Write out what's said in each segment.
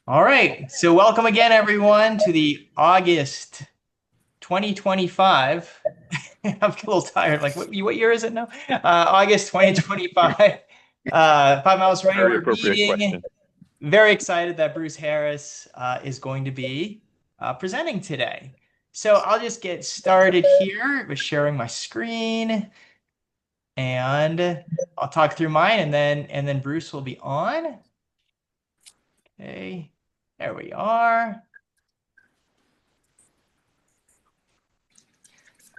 All right. So welcome again, everyone, to the August 2025. I'm a little tired. Like, what year is it now? August 2025. 5 Miles for Very Anywhere appropriate meeting. question. Very excited that Bruce Harris is going to be presenting today. So I'll just get started here with sharing my screen, and I'll talk through mine, and then Bruce will be on. Okay, there we are.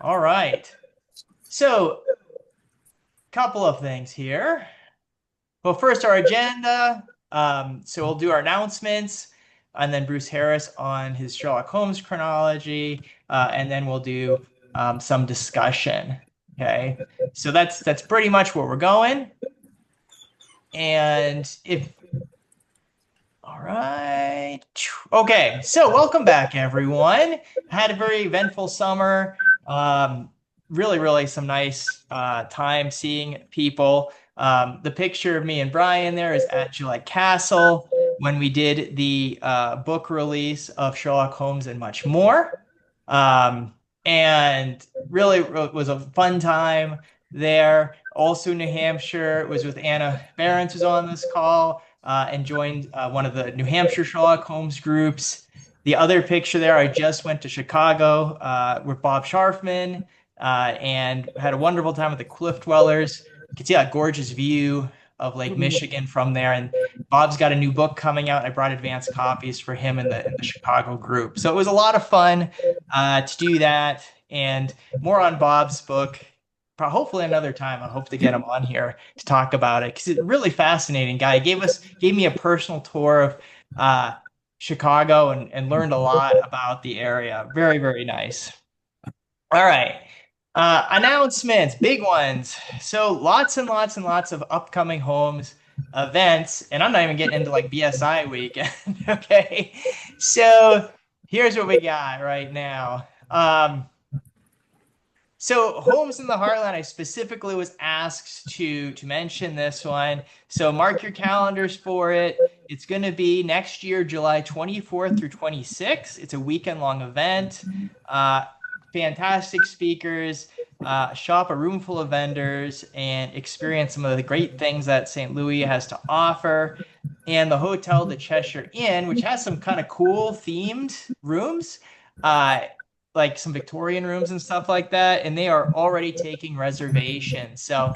All right. So, couple of things here. Well, first, our agenda. So we'll do our announcements, and then Bruce Harris on his Sherlock Holmes chronology, and then we'll do some discussion. Okay. So that's pretty much where we're going. And if All right. Okay. So welcome back, everyone. Had a very eventful summer. Um, really some nice time seeing people. The picture of me and Brian there is at Gillette Castle when we did the book release of Sherlock Holmes and much more. Um, and really it was a fun time there. Also, New Hampshire was with Anna Behrens, who's on this call, and joined one of the New Hampshire Sherlock Holmes groups. The other picture there, I just went to Chicago with Bob Scharfman and had a wonderful time with the Cliff Dwellers. You can see that gorgeous view of Lake Michigan from there. And Bob's got a new book coming out. I brought advanced copies for him in the Chicago group. So it was a lot of fun to do that. And more on Bob's book hopefully another time. I hope to get him on here to talk about it because he's a really fascinating guy. Gave me a personal tour of uh, Chicago and learned a lot about the area. Very nice. All right. Announcements, big ones. So lots and lots and lots of upcoming homes events, and I'm not even getting into like BSI weekend. Okay. So here's what we got right now. So Homes in the Heartland, I specifically was asked to mention this one. So mark your calendars for it. It's going to be next year, July 24th through 26th. It's a weekend-long event. Uh, Fantastic speakers. Shop a room full of vendors and experience some of the great things that St. Louis has to offer. And the hotel, the Cheshire Inn, which has some kind of cool themed rooms. Uh, like some Victorian rooms and stuff like that, and they are already taking reservations. So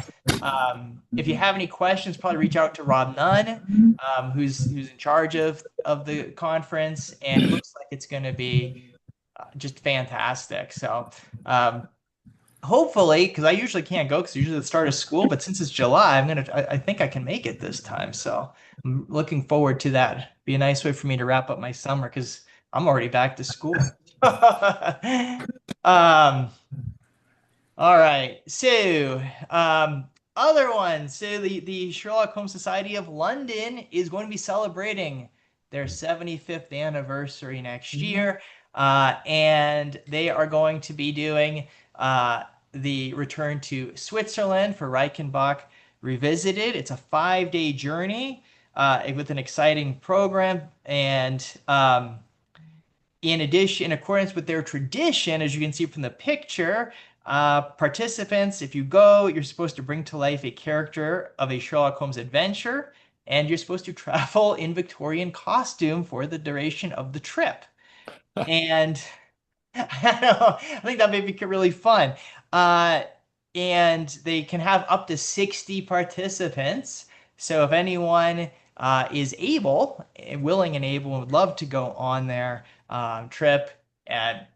if you have any questions, probably reach out to Rob Nunn, who's in charge of the conference, and it looks like it's going to be just fantastic. So hopefully, because I usually can't go because usually the start of school, but since it's July, I think I can make it this time. So I'm looking forward to that. Be a nice way for me to wrap up my summer because I'm already back to school. Um, all right. So, other ones. So the Sherlock Holmes Society of London is going to be celebrating their 75th anniversary next year. And they are going to be doing the return to Switzerland for Reichenbach Revisited. It's a 5-day journey with an exciting program. And in addition, in accordance with their tradition, as you can see from the picture, participants, if you go, you're supposed to bring to life a character of a Sherlock Holmes adventure, and you're supposed to travel in Victorian costume for the duration of the trip. And I don't know, I think that may be really fun. Uh, and they can have up to 60 participants. So if anyone is able, willing and able, and would love to go on their trip, and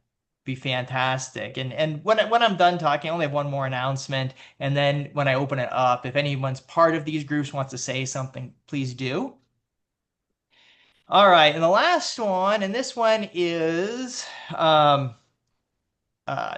be fantastic. And when I'm done talking, I only have one more announcement. And then when I open it up, if anyone's part of these groups wants to say something, please do. All right, and the last one, and this one is um,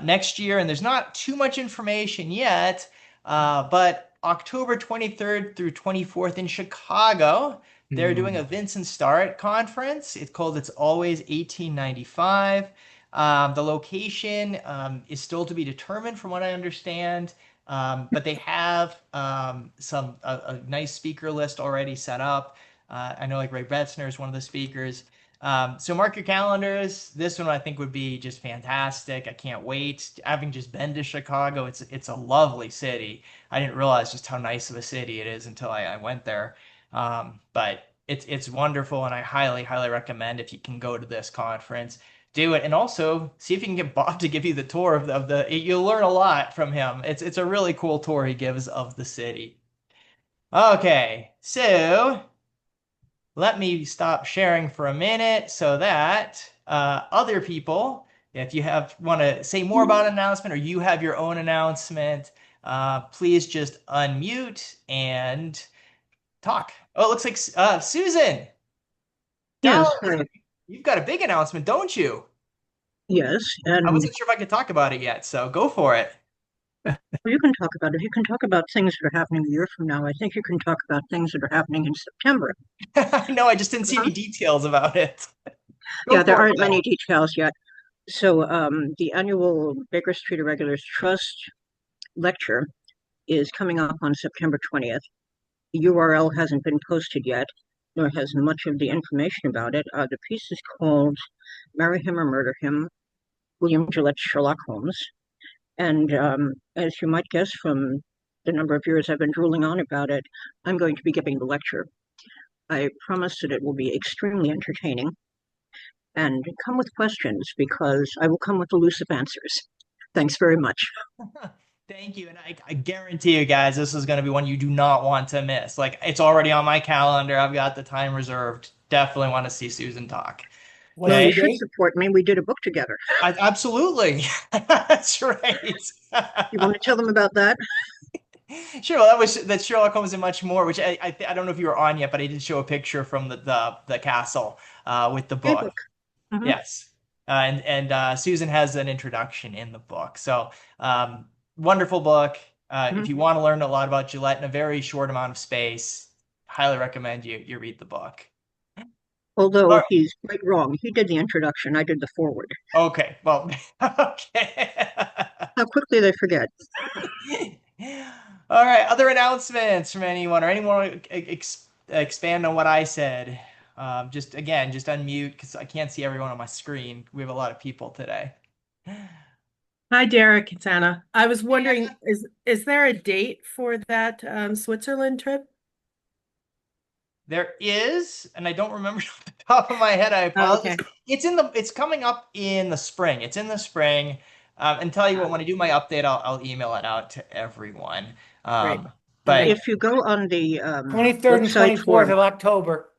next year, and there's not too much information yet, but October 23rd through 24th in Chicago, they're doing a Hmm. Vincent Starrett conference. It's called It's Always 1895. The location is still to be determined, from what I understand, but they have a nice speaker list already set up. I know like Ray Betzner is one of the speakers. So mark your calendars. This one I think would be just fantastic. I can't wait. Having just been to Chicago, it's a lovely city. I didn't realize just how nice of a city it is until I went there. But it's wonderful, and I highly, highly recommend if you can go to this conference, do it. And also see if you can get Bob to give you the tour of the you'll learn a lot from him. It's a really cool tour he gives of the city. Okay, so let me stop sharing for a minute so that other people, if you have want to say more about an announcement or you have your own announcement, please just unmute and talk. Oh, it looks like Susan. Yes, Now you've got a big announcement, don't you? yes, I and wasn't sure if I could talk about it yet, so go for it. you can talk about it. If you can talk about things that are happening a year from now, I think you can talk about things that are happening in September. I know, I just didn't see Uh-huh. any details about it. Go Yeah, there for it, aren't many though. details yet. So, the annual Baker Street Irregulars Trust lecture is coming up on September 20th. The URL hasn't been posted yet, nor has much of the information about it. The piece is called Marry Him or Murder Him, William Gillette's Sherlock Holmes. And as you might guess from the number of years I've been drooling on about it, I'm going to be giving the lecture. I promise that it will be extremely entertaining and come with questions because I will come with elusive answers. Thanks very much. Thank you. And I guarantee you guys, this is going to be one you do not want to miss. Like, it's already on my calendar. I've got the time reserved. Definitely want to see Susan talk. Well, What's you the Okay. should date? support me. We did a book together. Absolutely. That's right. You want to tell them about that? Sure. Well, that Sherlock Holmes and much more, which I don't know if you were on yet, but I did show a picture from the castle with the Yay book. book. Hmm. Yes. And Susan has an introduction in the book. So wonderful book. If Hmm. you want to learn a lot about Gillette in a very short amount of space, highly recommend you read the book. Although All he's quite wrong. He did the introduction, I did the forward. right. Okay. Well, okay. How quickly they forget. All right. Other announcements from anyone or anyone expand on what I said? Just again, just unmute because I can't see everyone on my screen. We have a lot of people today. Hi, Derek. It's Anna. I was Hey, wondering, is there a date for that Switzerland trip? there is, and I don't remember off the top of my head. I Oh, apologize. okay. It's coming up in the spring. It's in the spring. And tell you what, when I do my update, I'll email it out to everyone. Great. Um, Okay. but If you go on the 23rd and website 24th for, of October.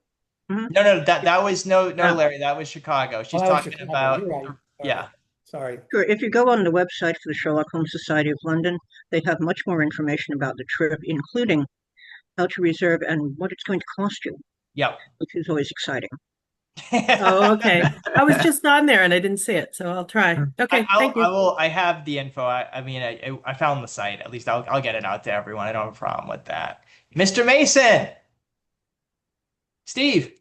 mhm, no, that was no, uh, Larry. That was Chicago. Oh, She's that was talking Chicago. You're about right. All right. yeah. Sorry. sure, if you go on the website for the Sherlock Holmes Society of London, they have much more information about the trip, including how to reserve and what it's going to cost you, Yep. which is always exciting. Oh, okay. I was just on there and I didn't see it, so I'll try. Okay, thank I you. will. I have the info. I mean, I found the site. At least I'll get it out to everyone. I don't have a problem with that. Mr. Mason, Steve,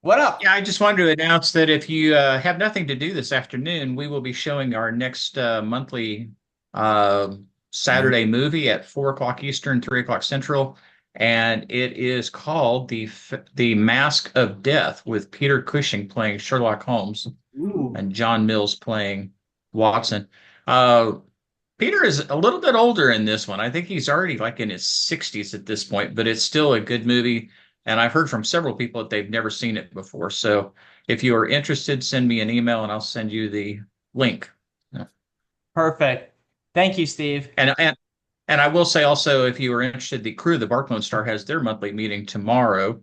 what up? Yeah, I just wanted to announce that if you have nothing to do this afternoon, we will be showing our next monthly uh, Saturday movie at 4 o'clock Eastern, 3 o'clock Central, and it is called the Mask of Death with Peter Cushing playing Sherlock Holmes Ooh, and John Mills playing Watson. Uh, Peter is a little bit older in this one. I think he's already like in his 60s at this point, but it's still a good movie. And I've heard from several people that they've never seen it before. So if you are interested, send me an email and I'll send you the link. perfect. Thank you, Steve. And I will say also, if you are interested, the crew, the Bark Lone Star, has their monthly meeting tomorrow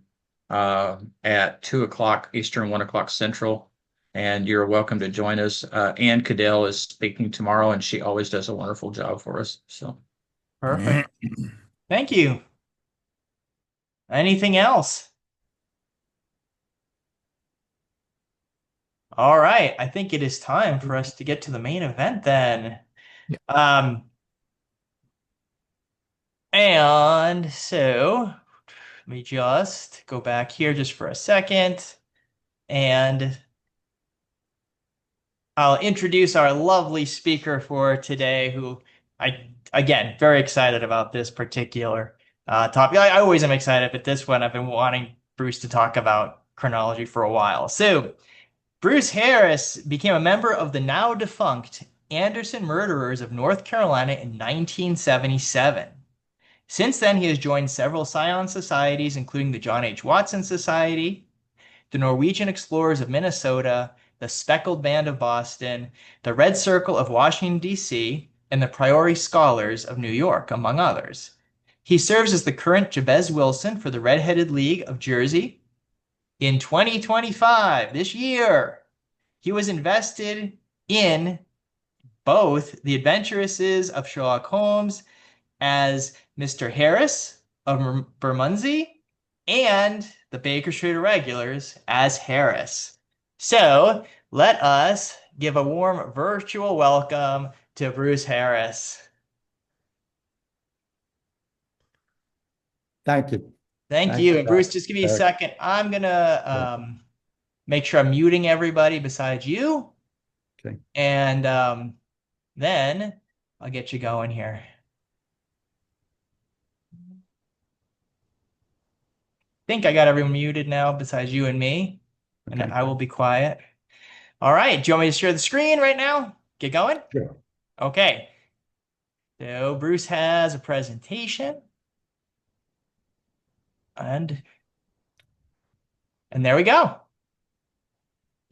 at 2 o'clock Eastern, 1 o'clock Central. And you're welcome to join us. Ann Cadell is speaking tomorrow, and she always does a wonderful job for us. So. Perfect. Thank you. Anything else? All right. I think it is time for us to get to the main event then. Yeah. And so let me just go back here just for a second and I'll introduce our lovely speaker for today, who again, very excited about this particular topic. I always am excited, but this one I've been wanting Bruce to talk about chronology for a while. So, Bruce Harris became a member of the now defunct Anderson Murderers of North Carolina in 1977. Since then, he has joined several Scion societies, including the John H. Watson Society, the Norwegian Explorers of Minnesota, the Speckled Band of Boston, the Red Circle of Washington, D.C., and the Priori Scholars of New York, among others. He serves as the current Jabez Wilson for the Red-Headed League of Jersey. In 2025, this year, he was invested in both the adventuresses of Sherlock Holmes as Mr. Harris of Bermondsey and the Baker Street Irregulars as Harris. So let us give a warm virtual welcome to Bruce Harris. Thank you. Thank you. And Bruce, just give me a second. I'm going to make sure I'm muting everybody besides you. Okay. And then I'll get you going here. Think I got everyone muted now besides you and me, and I will be quiet. All right. Do you want me to share the screen right now? Get going? Sure. Okay. So Bruce has a presentation. And there we go.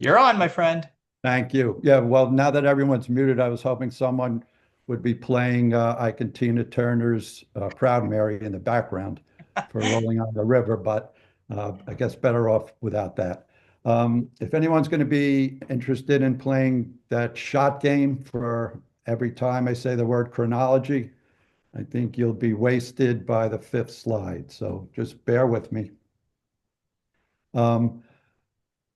You're on, my friend. Thank you. Yeah, well, now that everyone's muted, I was hoping someone would be playing Ike and Tina Turner's Proud Mary in the background for Rolling on the River, but I guess better off without that. If anyone's going to be interested in playing that shot game for every time I say the word chronology, I think you'll be wasted by the fifth slide. So just bear with me.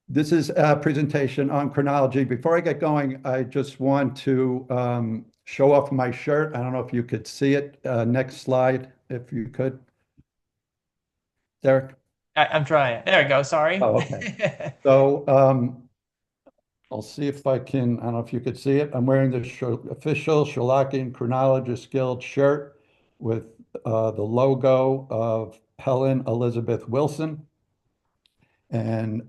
This is a presentation on chronology. Before I get going, I just want to show off my shirt. I don't know if you could see it. Next slide, if you could. Derek? I'm trying. There we go. Sorry. Oh, okay. So I'll see if I can, I don't know if you could see it. I'm wearing the official Sherlockian Chronologist Guild shirt with the logo of Helen Elizabeth Wilson. And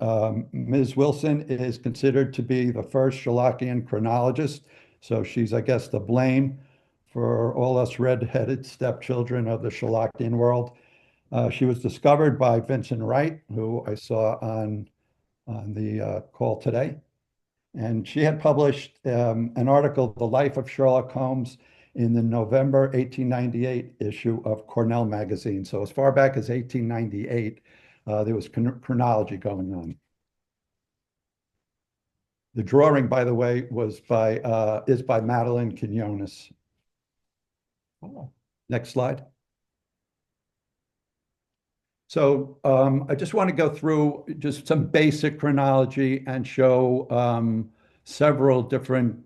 Ms. Wilson is considered to be the first Sherlockian chronologist. So she's, I guess, to blame for all us red-headed stepchildren of the Sherlockian world. She was discovered by Vincent Wright, who I saw on the call today. And she had published an article, The Life of Sherlock Holmes, in the November 1898 issue of Cornell magazine. So as far back as 1898, there was chronology going on. The drawing, by the way, is by Madeline Quinones. Oh. Next slide. So I just want to go through just some basic chronology and show several different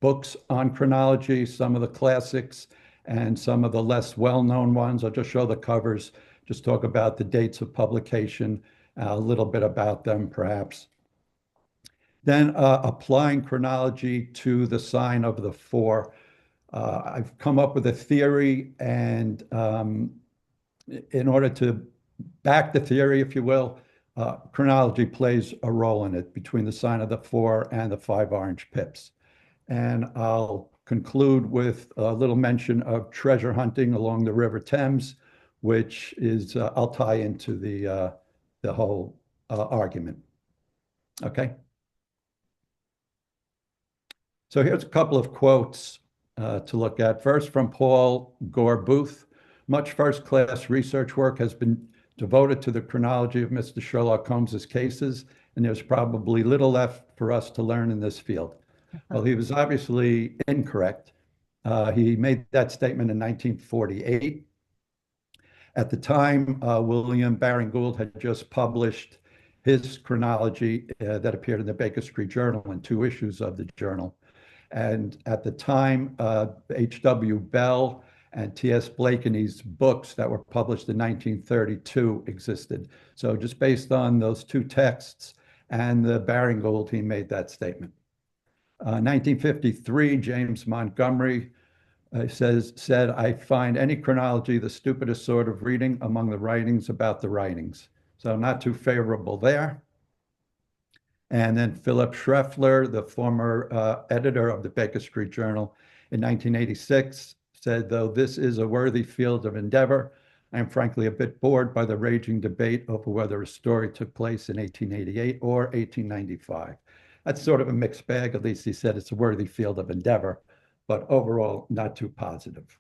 books on chronology, some of the classics and some of the less well-known ones. I'll just show the covers, just talk about the dates of publication, a little bit about them perhaps. Then applying chronology to the sign of the four. I've come up with a theory, and in order to back the theory, if you will, chronology plays a role in it between the sign of the four and the 5 orange pips. And I'll conclude with a little mention of treasure hunting along the River Thames, which is, I'll tie into the whole argument. Okay. So here's a couple of quotes to look at. First, from Paul Gore Booth. Much first-class research work has been devoted to the chronology of Mr. Sherlock Holmes's cases, and there's probably little left for us to learn in this field. Well, he was obviously incorrect. He made that statement in 1948. At the time, William Baring Gould had just published his chronology that appeared in the Baker Street Journal in 2 issues of the journal. And at the time, H.W. Bell and T.S. Blakeney's books that were published in 1932 existed. So just based on those 2 texts and the Baring Gould, he made that statement. 1953, James Montgomery said, I find any chronology the stupidest sort of reading among the writings about the writings. So not too favorable there. And then Philip Schreffler, the former editor of the Baker Street Journal in 1986, said, though this is a worthy field of endeavor, I am frankly a bit bored by the raging debate over whether a story took place in 1888 or 1895. That's sort of a mixed bag. At least he said it's a worthy field of endeavor, but overall not too positive.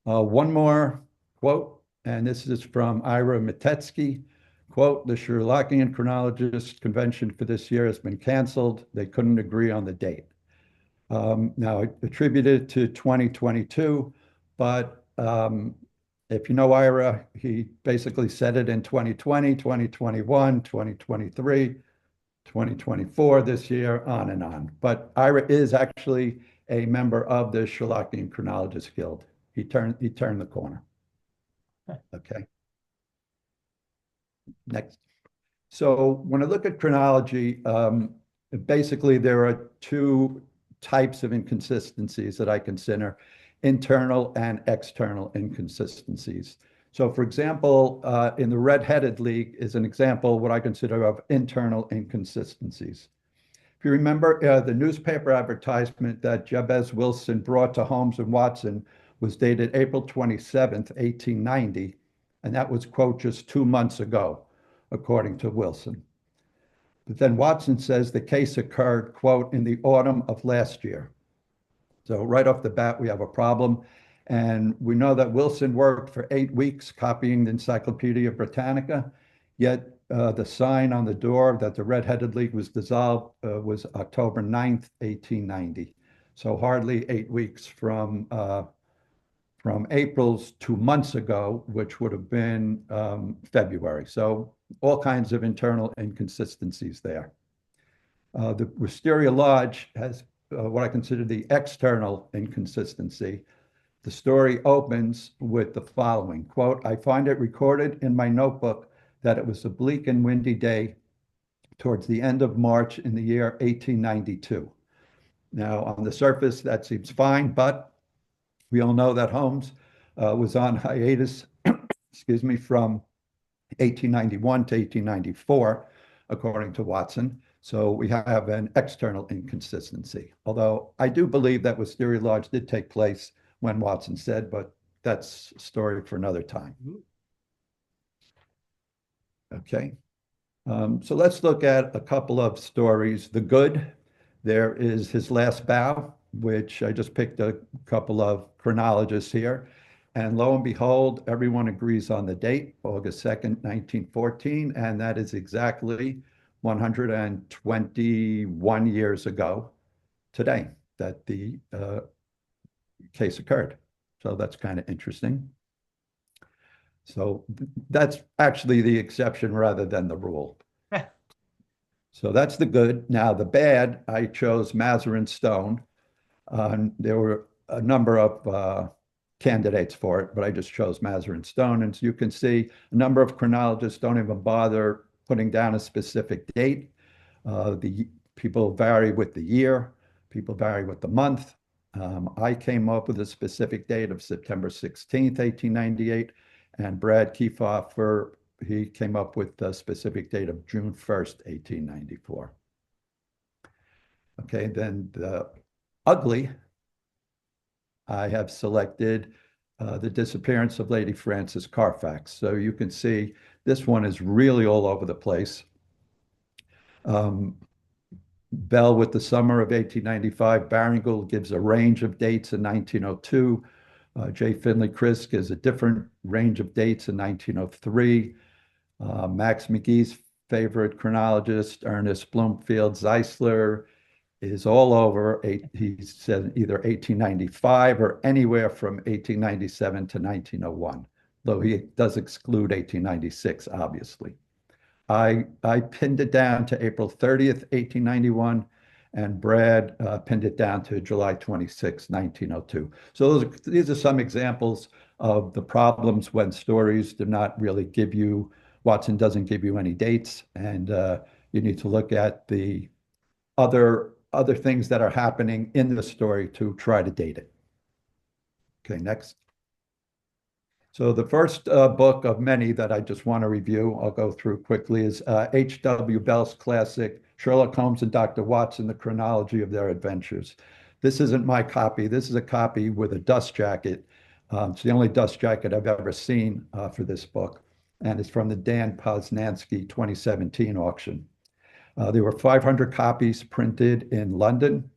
One more quote, and this is from Ira Mitetsky. Quote, the Sherlockian chronologist convention for this year has been canceled. They couldn't agree on the date. Now, attributed to 2022, but if you know Ira, he basically said it in 2020, 2021, 2023, 2024 this year, on and on. But Ira is actually a member of the Sherlockian Chronologists Guild. He turned the corner. Okay. Next. So when I look at chronology, basically there are two types of inconsistencies that I consider: internal and external inconsistencies. So for example, in the Red-Headed League is an example what I consider of internal inconsistencies. If you remember, the newspaper advertisement that Jabez Wilson brought to Holmes and Watson was dated April 27th, 1890, and that was, quote, just 2 months ago, according to Wilson. But then Watson says the case occurred, quote, in the autumn of last year. So right off the bat, we have a problem. And we know that Wilson worked for 8 weeks copying the Encyclopedia Britannica, yet the sign on the door that the Red-Headed League was dissolved was October 9th, 1890. So hardly 8 weeks from April's 2 months ago, which would have been February. So all kinds of internal inconsistencies there. The Wisteria Lodge has what I consider the external inconsistency. The story opens with the following, quote, I find it recorded in my notebook that it was a bleak and windy day towards the end of March in the year 1892. Now, on the surface, that seems fine, but we all know that Holmes was on hiatus, excuse me, from 1891 to 1894, according to Watson. So we have an external inconsistency. Although I do believe that Wisteria Lodge did take place when Watson said, but that's a story for another time. Okay. So let's look at a couple of stories. The Good, there is His Last Bow, which I just picked a couple of chronologists here. And lo and behold, everyone agrees on the date, August 2nd, 1914, and that is exactly 121 years ago today that the case occurred. So that's kind of interesting. So that's actually the exception rather than the rule. So that's the good. Now the bad, I chose Mazarin Stone. There were a number of candidates for it, but I just chose Mazarin Stone. And so you can see a number of chronologists don't even bother putting down a specific date. The people vary with the year, people vary with the month. I came up with a specific date of September 16th, 1898, and Brad Kiefhofer, he came up with the specific date of June 1st, 1894. Okay, then the ugly, I have selected the disappearance of Lady Frances Carfax. So you can see this one is really all over the place. Bell with the summer of 1895. Baringle gives a range of dates in 1902. J. Finley Chris gives a different range of dates in 1903. Max McGee's favorite chronologist, Ernest Bloomfield Zeisler, is all over. He said either 1895 or anywhere from 1897 to 1901, though he does exclude 1896, obviously. I pinned it down to April 30th, 1891, and Brad pinned it down to July 26, 1902. So these are some examples of the problems when stories do not really give you, Watson doesn't give you any dates, and you need to look at the other things that are happening in the story to try to date it. Okay, next. So the first book of many that I just want to review, I'll go through quickly, is H.W. Bell's classic, Sherlock Holmes and Dr. Watson, The Chronology of Their Adventures. This isn't my copy. This is a copy with a dust jacket. It's the only dust jacket I've ever seen for this book, and it's from the Dan Poznansky 2017 auction. There were 500 copies printed in London,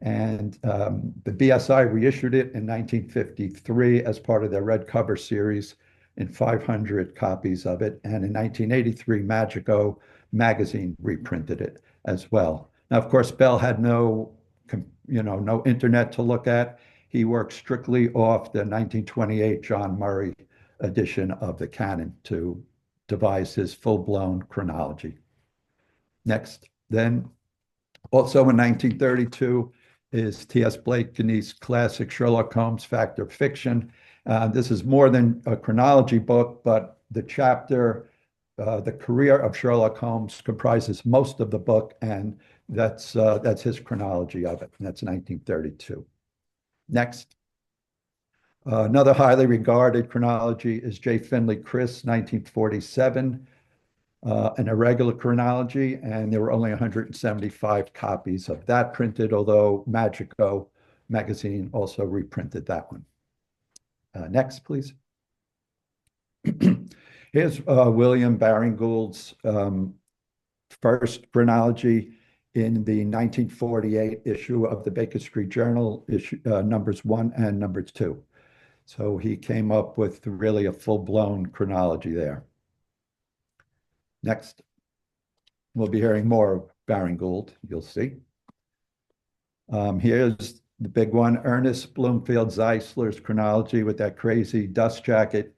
and the BSI reissued it in 1953 as part of their Red Cover series in 500 copies of it. And in 1983, Magico magazine reprinted it as well. Now, of course, Bell had no internet to look at. He worked strictly off the 1928 John Murray edition of the canon to devise his full-blown chronology. Next, then, also in 1932, is T.S. Blakeney's classic Sherlock Holmes Fact or Fiction. This is more than a chronology book, but the chapter, The Career of Sherlock Holmes, comprises most of the book, and that's his chronology of it, and that's 1932. Next, another highly regarded chronology is J. Finley Chris, 1947. An irregular chronology, and there were only 175 copies of that printed, although Magico magazine also reprinted that one. Next, please. Here's William Baring-Gould's first chronology in the 1948 issue of the Baker Street Journal, numbers 1 and numbers 2. So he came up with really a full-blown chronology there. Next, we'll be hearing more of Baring-Gould, you'll see. Here's the big one, Ernest Bloomfield Zeisler's chronology with that crazy dust jacket.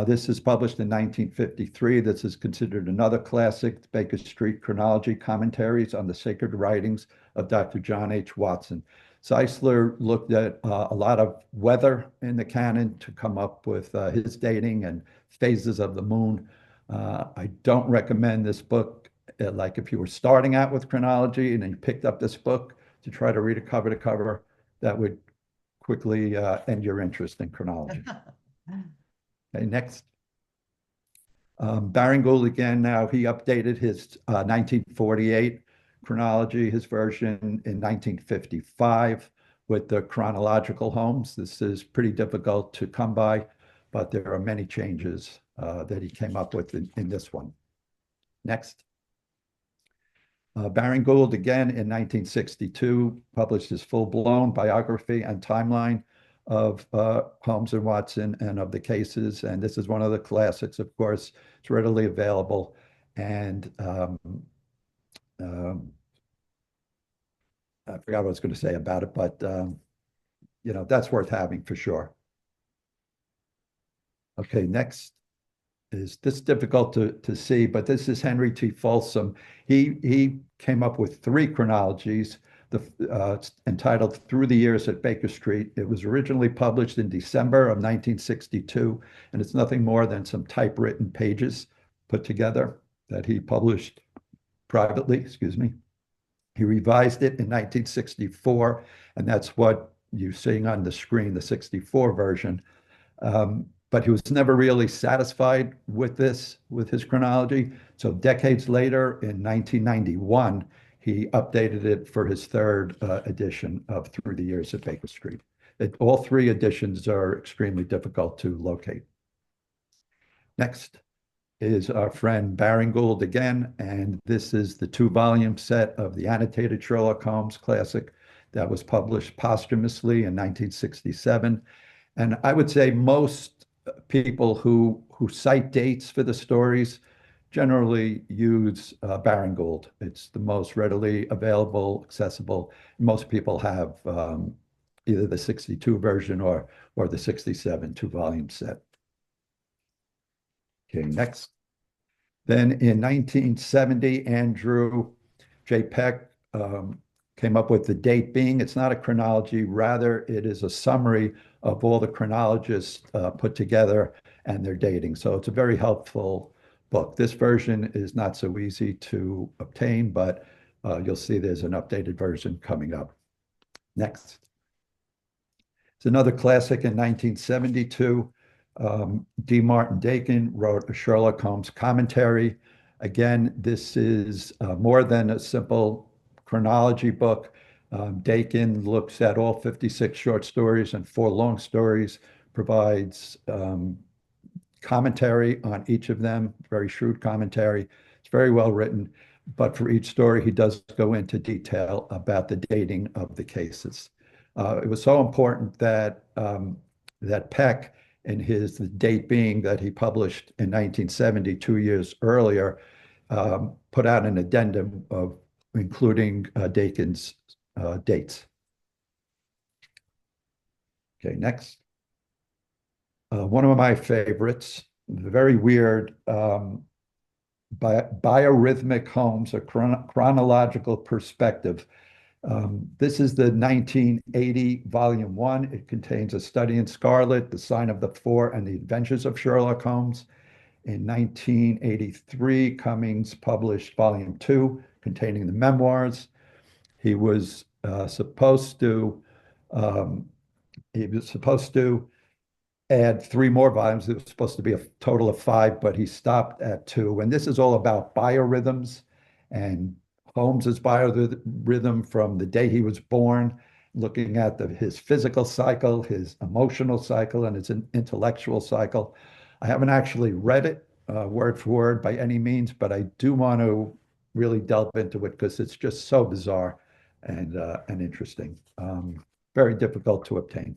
This is published in 1953. This is considered another classic, Baker Street Chronology Commentaries on the Sacred Writings of Dr. John H. Watson. Zeisler looked at a lot of weather in the canon to come up with his dating and phases of the moon. I don't recommend this book, like if you were starting out with chronology and then you picked up this book to try to read it cover to cover, that would quickly end your interest in chronology. Okay, next. Baring-Gould again, now he updated his 1948 chronology, his version in 1955 with the chronological Holmes. This is pretty difficult to come by, but there are many changes that he came up with in this one. Next. Baring-Gould again in 1962 published his full-blown biography and timeline of Holmes and Watson and of the cases. And this is one of the classics, of course. It's readily available. And I forgot what I was going to say about it, but that's worth having for sure. Okay, next. Is this difficult to see, but this is Henry T. Folsom. He came up with 3 chronologies, entitled Through the Years at Baker Street. It was originally published in December of 1962, and it's nothing more than some typewritten pages put together that he published privately, excuse me. He revised it in 1964, and that's what you're seeing on the screen, the 64 version. But he was never really satisfied with his chronology. So decades later, in 1991, he updated it for his 3rd edition of Through the Years at Baker Street. All 3 editions are extremely difficult to locate. Next is our friend Baring-Gould again, and this is the 2-volume set of the annotated Sherlock Holmes classic that was published posthumously in 1967. And I would say most people who cite dates for the stories generally use Baring-Gould. It's the most readily available, accessible. Most people have either the 62 version or the 67 2-volume set. Okay, next. Then in 1970, Andrew J. Peck came up with the date being, it's not a chronology, rather it is a summary of all the chronologists put together and their dating. So it's a very helpful book. This version is not so easy to obtain, but you'll see there's an updated version coming up. Next. It's another classic in 1972, D. Martin Dakin wrote a Sherlock Holmes commentary. Again, this is more than a simple chronology book. Dakin looks at all 56 short stories and 4 long stories, provides commentary on each of them, very shrewd commentary. It's very well written, but for each story, he does go into detail about the dating of the cases. It was so important that that Peck, in his the date being that he published in 1970, 2 years earlier, put out an addendum of including Dakin's dates. Okay, next. One of my favorites, very weird, Biorhythmic Holmes, a chronological perspective. This is the 1980 volume 1. It contains A Study in Scarlet, The Sign of the Four, and The Adventures of Sherlock Holmes. In 1983, Cummings published volume 2, containing the memoirs. He was supposed to um, he was supposed to add 3 more volumes. It was supposed to be a total of 5, but he stopped at 2. And this is all about biorhythms and Holmes's biorhythm from the day he was born, looking at his physical cycle, his emotional cycle, and his intellectual cycle. I haven't actually read it word for word by any means, but I do want to really delve into it because it's just so bizarre and interesting. Very difficult to obtain.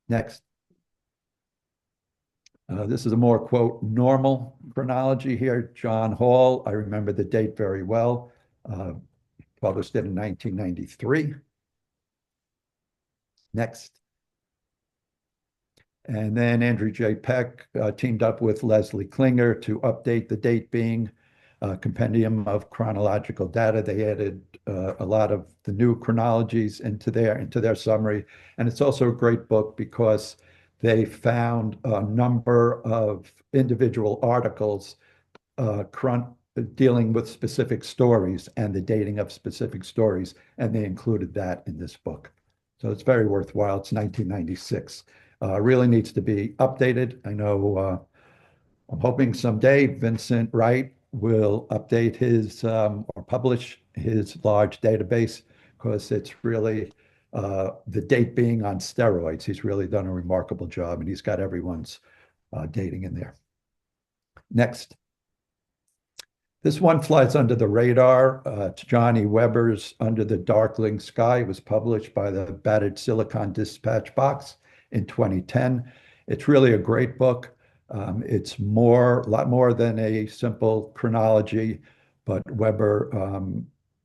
Next. This is a more, quote, normal chronology here. John Hall, I remember the date very well, published it in 1993. Next. And then Andrew J. Peck teamed up with Leslie Klinger to update the date being compendium of chronological data. They added a lot of the new chronologies into their summary. And it's also a great book because they found a number of individual articles dealing with specific stories and the dating of specific stories, and they included that in this book. So it's very worthwhile. It's 1996. Really needs to be updated. I know I'm hoping someday Vincent Wright will update his or publish his large database because it's really the date being on steroids. He's really done a remarkable job and he's got everyone's dating in there. Next. This one flies under the radar. It's Johnny Weber's Under the Darkling Sky. It was published by the Battered Silicon Dispatch Box in 2010. It's really a great book. It's a lot more than a simple chronology, but Weber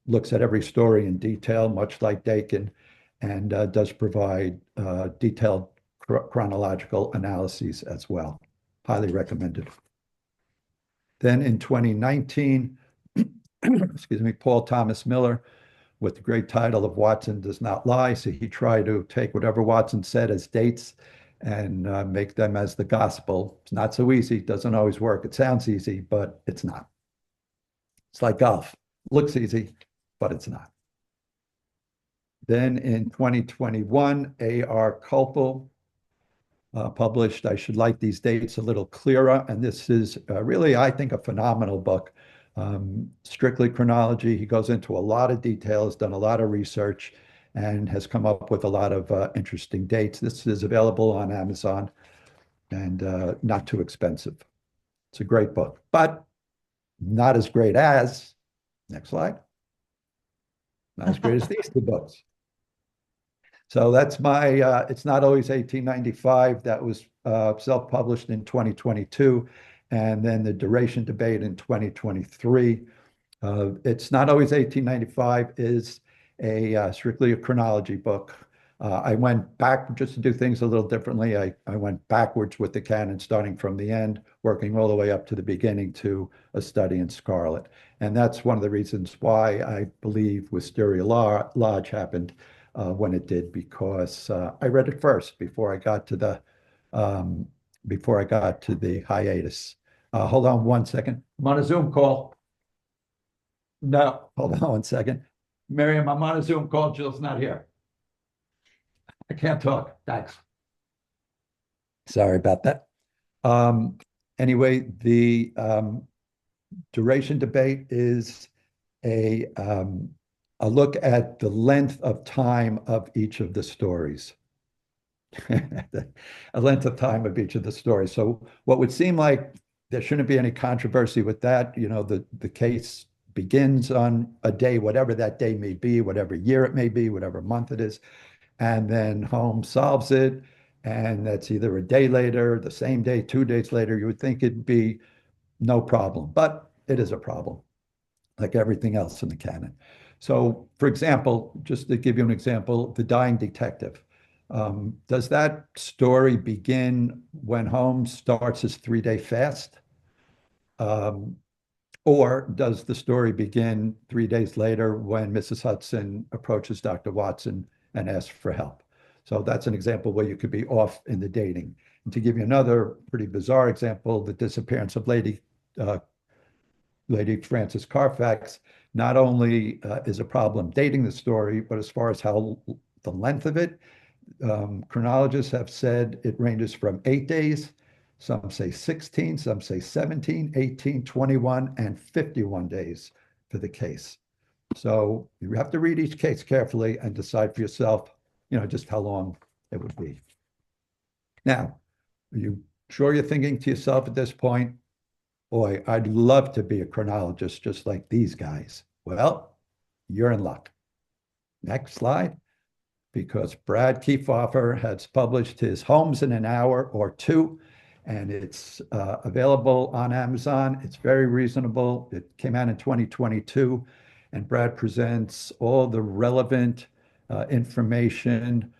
looks at every story in detail, much like Dakin, and does provide detailed chronological analyses as well. Highly recommended. Then in 2019, excuse me, Paul Thomas Miller with the great title of Watson Does Not Lie. So he tried to take whatever Watson said as dates and make them as the gospel. It's not so easy. It doesn't always work. It sounds easy, but it's not. It's like golf. Looks easy, but it's not. Then in 2021, A.R. Culpel published I Should Like These Dates a Little Clearer. And this is really, I think, a phenomenal book. Strictly chronology. He goes into a lot of details, done a lot of research, and has come up with a lot of interesting dates. This is available on Amazon and not too expensive. It's a great book, but not as great as, next slide, not as great as these 2 books. So that's my, It's Not Always 1895. That was self-published in 2022. And then The Duration Debate in 2023. It's Not Always 1895 is strictly a chronology book. I went back just to do things a little differently. I went backwards with the canon, starting from the end, working all the way up to the beginning to A Study in Scarlet. And that's one of the reasons why I believe Wisteria Lodge happened when it did, because I read it first before I got to the hiatus. Hold on one second. I'm on a Zoom call. No, hold on one second. Miriam, I'm on a Zoom call. Jill's not here. I can't talk. Thanks. Sorry about that. Um, anyway, the duration debate is a um, a look at the length of time of each of the stories. A length of time of each of the stories. So what would seem like there shouldn't be any controversy with that, the case begins on a day, whatever that day may be, whatever year it may be, whatever month it is, and then Holmes solves it, and that's either a day later, the same day, 2 days later. You would think it'd be no problem, but it is a problem, like everything else in the canon. So, for example, just to give you an example, The Dying Detective. Does that story begin when Holmes starts his 3-day fast? Um, or does the story begin 3 days later when Mrs. Hudson approaches Dr. Watson and asks for help? So that's an example where you could be off in the dating. And to give you another pretty bizarre example, the disappearance of Lady Frances Carfax not only is a problem dating the story, but as far as how the length of it, chronologists have said it ranges from 8 days. Some say 16, some say 17, 18, 21, and 51 days for the case. So you have to read each case carefully and decide for yourself, just how long it would be. Now, are you sure you're thinking to yourself at this point, boy, I'd love to be a chronologist just like these guys? Well, you're in luck. Next slide. Because Brad Kefauver has published his Holmes in an Hour or Two, and it's available on Amazon. It's very reasonable. It came out in 2022, and Brad presents all the relevant information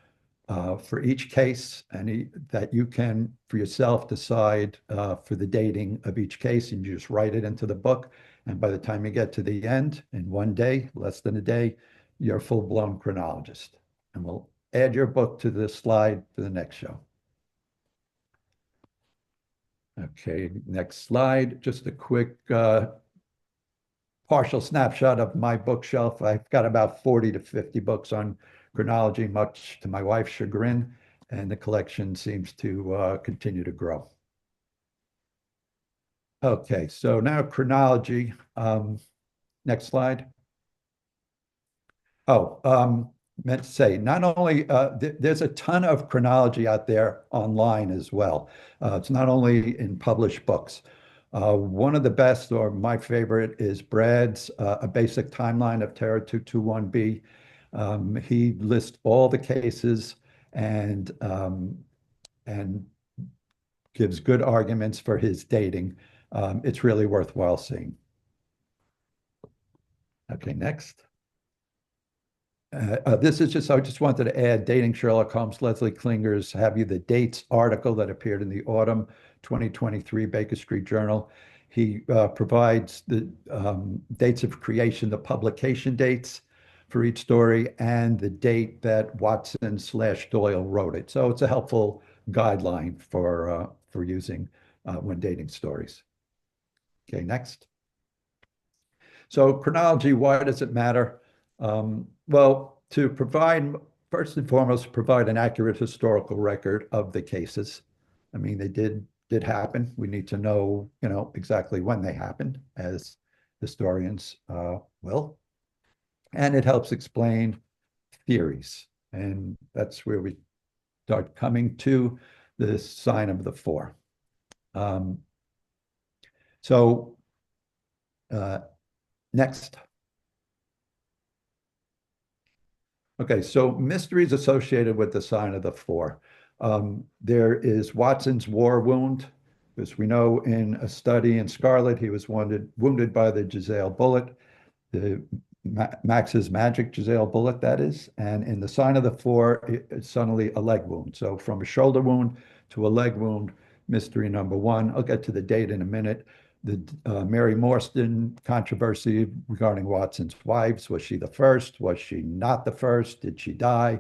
for each case, and that you can, for yourself, decide for the dating of each case, and you just write it into the book. And by the time you get to the end, in one day, less than a day, you're a full-blown chronologist. And we'll add your book to the slide for the next show. Okay, next slide. Just a quick partial snapshot of my bookshelf. I've got about 40 to 50 books on chronology, much to my wife's chagrin, and the collection seems to continue to grow. Okay, so now chronology. Next slide. Oh, meant to say, not only there's a ton of chronology out there online as well. It's not only in published books. One of the best, or my favorite, is Brad's A Basic Timeline of Terror 221B. He lists all the cases and gives good arguments for his dating. It's really worthwhile seeing. Okay, next. This is just, I just wanted to add Dating Sherlock Holmes, Leslie Klinger's Have You the Dates article that appeared in the autumn 2023 Baker Street Journal. He provides the dates of creation, the publication dates for each story, and the date that Watson/Doyle wrote it. So it's a helpful guideline for using when dating stories. Okay, next. So chronology, why does it matter? Well, to provide, first and foremost, provide an accurate historical record of the cases. I mean, they did happen. We need to know, exactly when they happened, as historians will. And it helps explain theories. And that's where we start coming to the sign of the four. So next. Okay, so mysteries associated with the sign of the four. There is Watson's war wound, because we know in a study in Scarlet, he was wounded by the Giselle bullet, the Max's magic Giselle bullet, that is. And in the sign of the four, it's suddenly a leg wound. So from a shoulder wound to a leg wound, mystery number one. I'll get to the date in a minute. The Mary Morstan controversy regarding Watson's wives. Was she the first? Was she not the first? Did she die?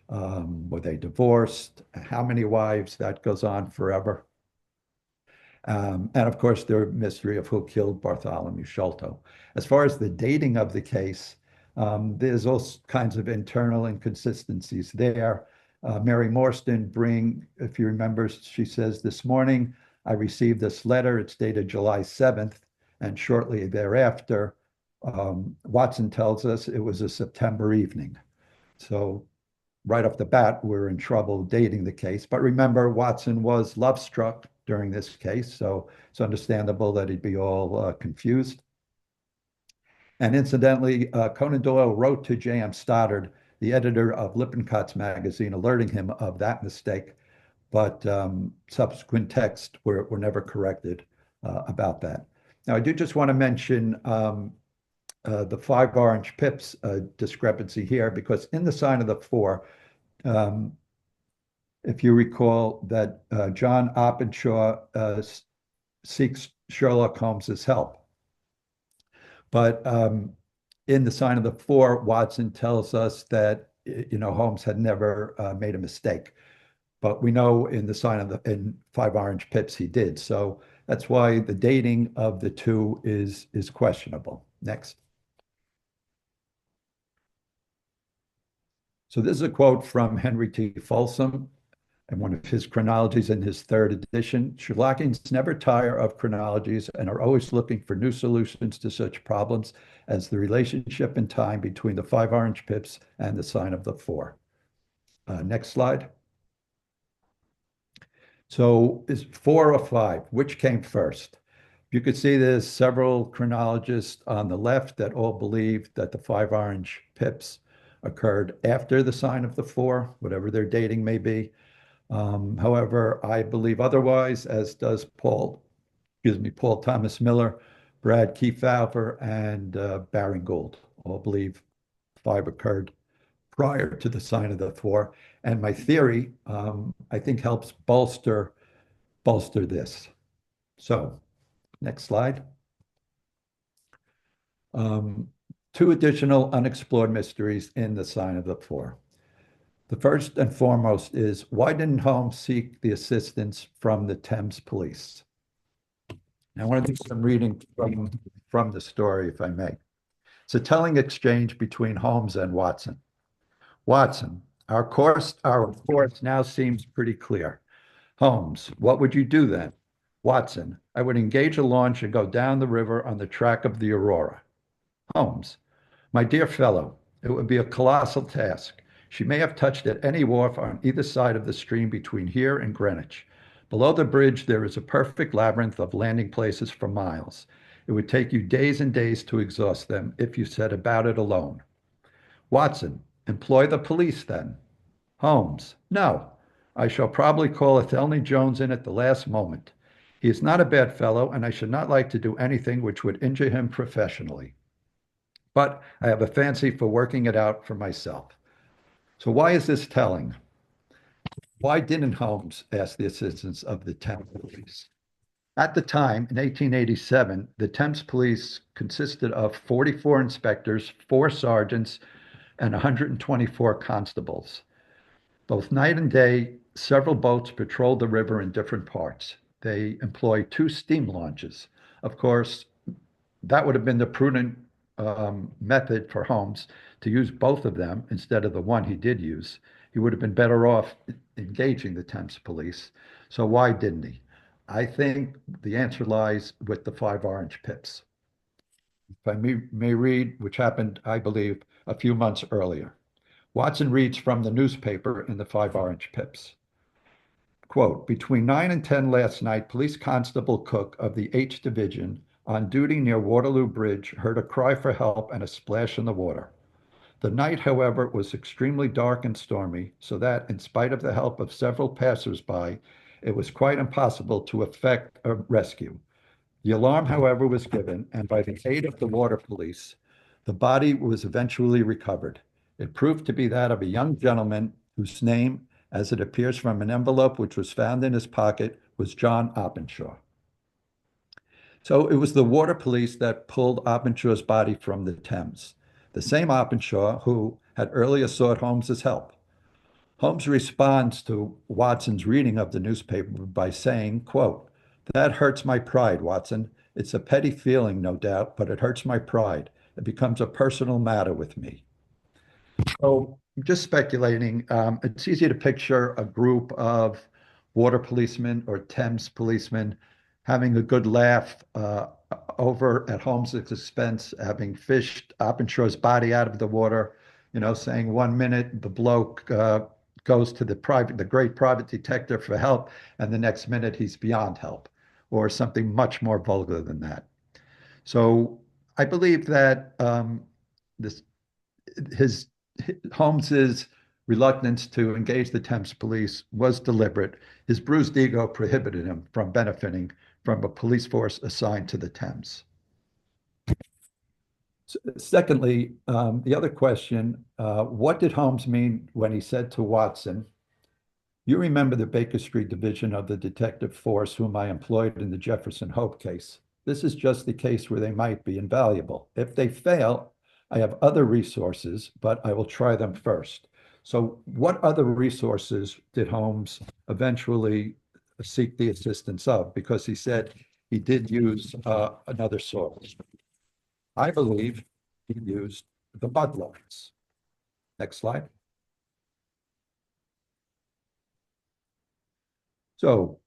Were they divorced? How many wives? That goes on forever. And of course, the mystery of who killed Bartholomew Sholto. As far as the dating of the case, there's all kinds of internal inconsistencies there. Mary Morstan if you remember, she says, this morning I received this letter. It's dated July 7th. And shortly thereafter, Watson tells us it was a September evening. So right off the bat, we're in trouble dating the case. But remember, Watson was love struck during this case. So it's understandable that he'd be all confused. And incidentally, Conan Doyle wrote to J.M. Stoddard, the editor of Lippincott's magazine, alerting him of that mistake. But subsequent texts were never corrected about that. Now, I do just want to mention the 5 orange pips discrepancy here, because in the sign of the 4, if you recall that John Openshaw seeks Sherlock Holmes's help. But in the sign of the 4, Watson tells us that Holmes had never made a mistake. But we know in the sign of in 5 orange pips he did. So that's why the dating of the two is questionable. Next. So this is a quote from Henry T. Folsom in one of his chronologies in his 3rd edition. Sherlockians never tire of chronologies and are always looking for new solutions to such problems as the relationship in time between the 5 orange pips and the sign of the 4. Next slide. So is 4 or 5? Which came first? You could see there's several chronologists on the left that all believe that the 5 orange pips occurred after the sign of the 4, whatever their dating may be. However, I believe otherwise, as does Paul Thomas Miller, Brad Kefauver, and Baring Gould. All believe 5 occurred prior to the sign of the 4. And my theory, I think, helps bolster this. So, next slide. 2 additional unexplored mysteries in the sign of the 4. The first and foremost is, why didn't Holmes seek the assistance from the Thames police? Now, I want to do some reading from the story, if I may. It's a telling exchange between Holmes and Watson. Watson, our course now seems pretty clear. Holmes, what would you do then? Watson, I would engage a launch and go down the river on the track of the Aurora. Holmes, my dear fellow, it would be a colossal task. She may have touched at any wharf on either side of the stream between here and Greenwich. Below the bridge, there is a perfect labyrinth of landing places for miles. It would take you days and days to exhaust them if you set about it alone. Watson, employ the police then. Holmes, no. I shall probably call Athelney Jones in at the last moment. He is not a bad fellow, and I should not like to do anything which would injure him professionally. But I have a fancy for working it out for myself. So why is this telling? Why didn't Holmes ask the assistance of the Thames police? At the time, in 1887, the Thames police consisted of 44 inspectors, 4 sergeants, and 124 constables. Both night and day, several boats patrolled the river in different parts. They employed 2 steam launches. Of course, that would have been the prudent method for Holmes, to use both of them instead of the one he did use. He would have been better off engaging the Thames police. So why didn't he? I think the answer lies with the 5 orange pips. If I may read, which happened, I believe, a few months earlier. Watson reads from the newspaper in the 5 orange pips. Quote, between 9 and 10 last night, Police Constable Cook of the H Division on duty near Waterloo Bridge heard a cry for help and a splash in the water. The night, however, was extremely dark and stormy, so that, in spite of the help of several passers-by, it was quite impossible to effect a rescue. The alarm, however, was given, and by the aid of the water police, the body was eventually recovered. It proved to be that of a young gentleman whose name, as it appears from an envelope which was found in his pocket, was John Openshaw. So it was the water police that pulled Openshaw's body from the Thames, the same Openshaw who had earlier sought Holmes's help. Holmes responds to Watson's reading of the newspaper by saying, quote, that hurts my pride, Watson. It's a petty feeling, no doubt, but it hurts my pride. It becomes a personal matter with me. So just speculating, it's easy to picture a group of water policemen or Thames policemen having a good laugh over at Holmes's expense, having fished Oppenshaw's body out of the water, saying 1 minute the bloke goes to the great private detective for help, and the next minute he's beyond help, or something much more vulgar than that. So I believe that this his Holmes's reluctance to engage the Thames police was deliberate. His bruised ego prohibited him from benefiting from a police force assigned to the Thames. Secondly, the other question, what did Holmes mean when he said to Watson, "You remember the Baker Street division of the detective force whom I employed in the Jefferson Hope case. This is just the case where they might be invaluable. If they fail, I have other resources, but I will try them first." So what other resources did Holmes eventually seek the assistance of? Because he said he did use another source. I believe he used the mudlarks. Next slide. So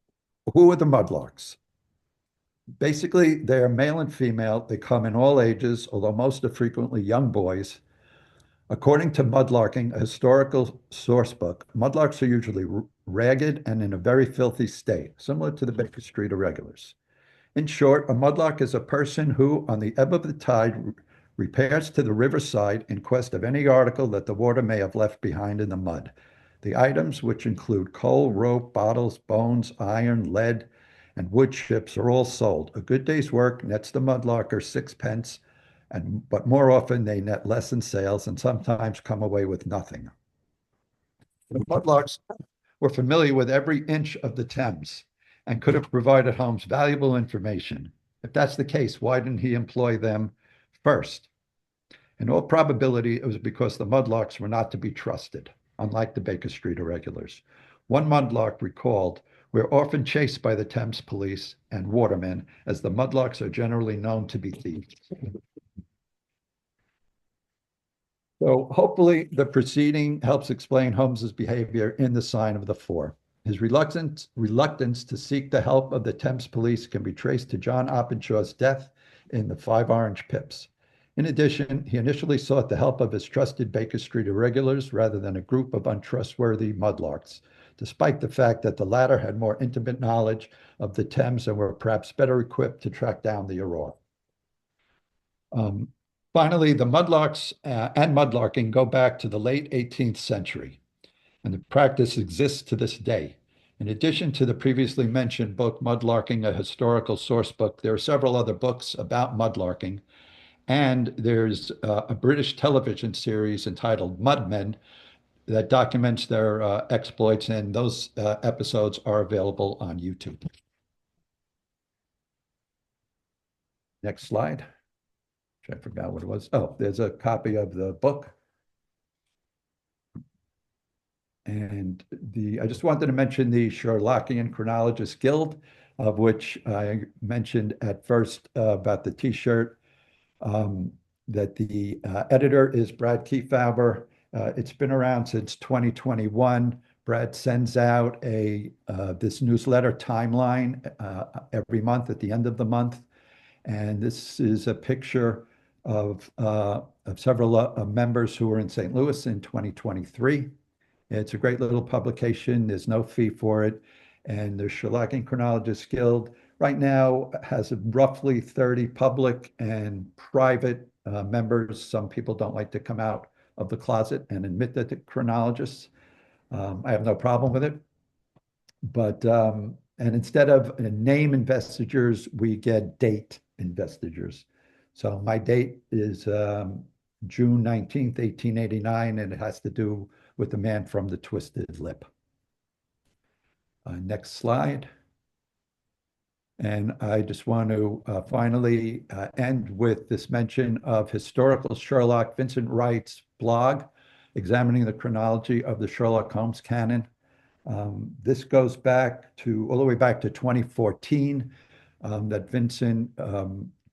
who are the mudlarks? Basically, they are male and female. They come in all ages, although most are frequently young boys. According to Mudlarking, a historical source book, mudlarks are usually ragged and in a very filthy state, similar to the Baker Street irregulars. In short, a mudlark is a person who, on the ebb of the tide, repairs to the riverside in quest of any article that the water may have left behind in the mud. The items, which include coal, rope, bottles, bones, iron, lead, and wood chips, are all sold. A good day's work nets the mudlarker 6 pence, but more often they net less in sales and sometimes come away with nothing. The mudlarks were familiar with every inch of the Thames and could have provided Holmes valuable information. If that's the case, why didn't he employ them first? In all probability, it was because the mudlarks were not to be trusted, unlike the Baker Street irregulars. One mudlark recalled, "We're often chased by the Thames police and watermen, as the mudlarks are generally known to be thieves." So hopefully the proceeding helps explain Holmes's behavior in The Sign of the Four. His reluctance to seek the help of the Thames police can be traced to John Oppenshaw's death in the Five Orange Pips. In addition, he initially sought the help of his trusted Baker Street irregulars rather than a group of untrustworthy mudlarks, despite the fact that the latter had more intimate knowledge of the Thames and were perhaps better equipped to track down the Aurora. Finally, the mudlarks and mudlarking go back to the late 18th century, and the practice exists to this day. In addition to the previously mentioned book, Mudlarking, a historical source book, there are several other books about mudlarking, and there's a British television series entitled Mudmen that documents their exploits, and those episodes are available on YouTube. Next slide. I forgot what it was. Oh, there's a copy of the book. And I just wanted to mention the Sherlockian Chronologist Guild, of which I mentioned at first about the T-shirt, that the editor is Brad Kiefauber. It's been around since 2021. Brad sends out this newsletter timeline every month at the end of the month. And this is a picture of several members who were in St. Louis in 2023. It's a great little publication. There's no fee for it. And the Sherlockian Chronologist Guild right now has roughly 30 public and private members. Some people don't like to come out of the closet and admit that they're chronologists. I have no problem with it. But, and instead of name investitures, we get date investitures. So my date is June 19th, 1889, and it has to do with the man from the twisted lip. Next slide. And I just want to finally end with this mention of historical Sherlock. Vincent Wright's blog, examining the chronology of the Sherlock Holmes canon. This goes back to all the way back to 2014, that Vincent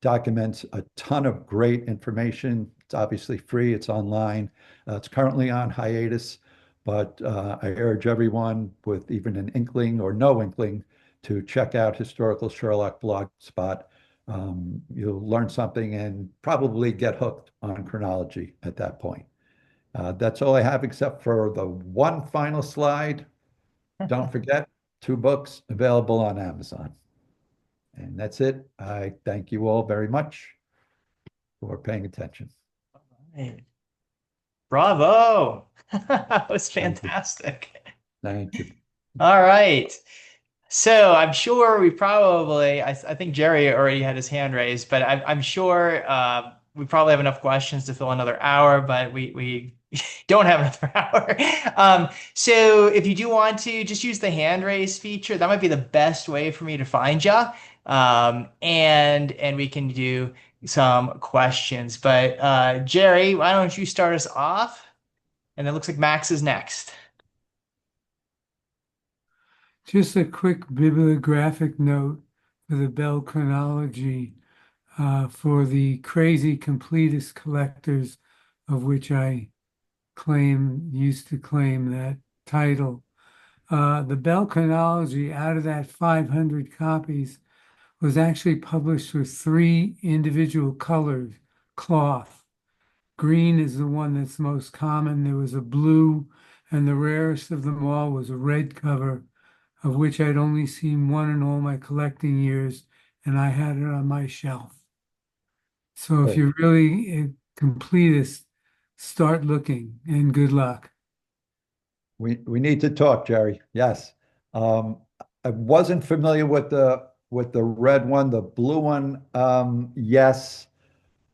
documents a ton of great information It's obviously free. It's online. It's currently on hiatus, but I urge everyone with even an inkling or no inkling to check out Historical Sherlock Blogspot. You'll learn something and probably get hooked on chronology at that point. That's all I have except for the one final slide. Don't forget, 2 books available on Amazon. And that's it. I thank you all very much for paying attention. Right. Bravo. That was Thank you. fantastic. Thank you. All right. So I'm sure we probably, I think Jerry already had his hand raised, but I'm sure we probably have enough questions to fill another hour, but we don't have another hour. So if you do want to just use the hand raise feature, that might be the best way for me to find you. And we can do some questions. But Jerry, why don't you start us off? And it looks like Max is next. Just a quick bibliographic note for the Bell chronology for the crazy completist collectors, of which I used to claim that title. The Bell chronology, out of that 500 copies, was actually published with 3 individual colors, cloth. Green is the one that's most common. There was a blue, and the rarest of them all was a red cover, of which I'd only seen one in all my collecting years, and I had it on my shelf. So if Cool. you're really a completist, start looking, and good luck. We need to talk, Jerry. Yes. I wasn't familiar with the red one, the blue one. Yes,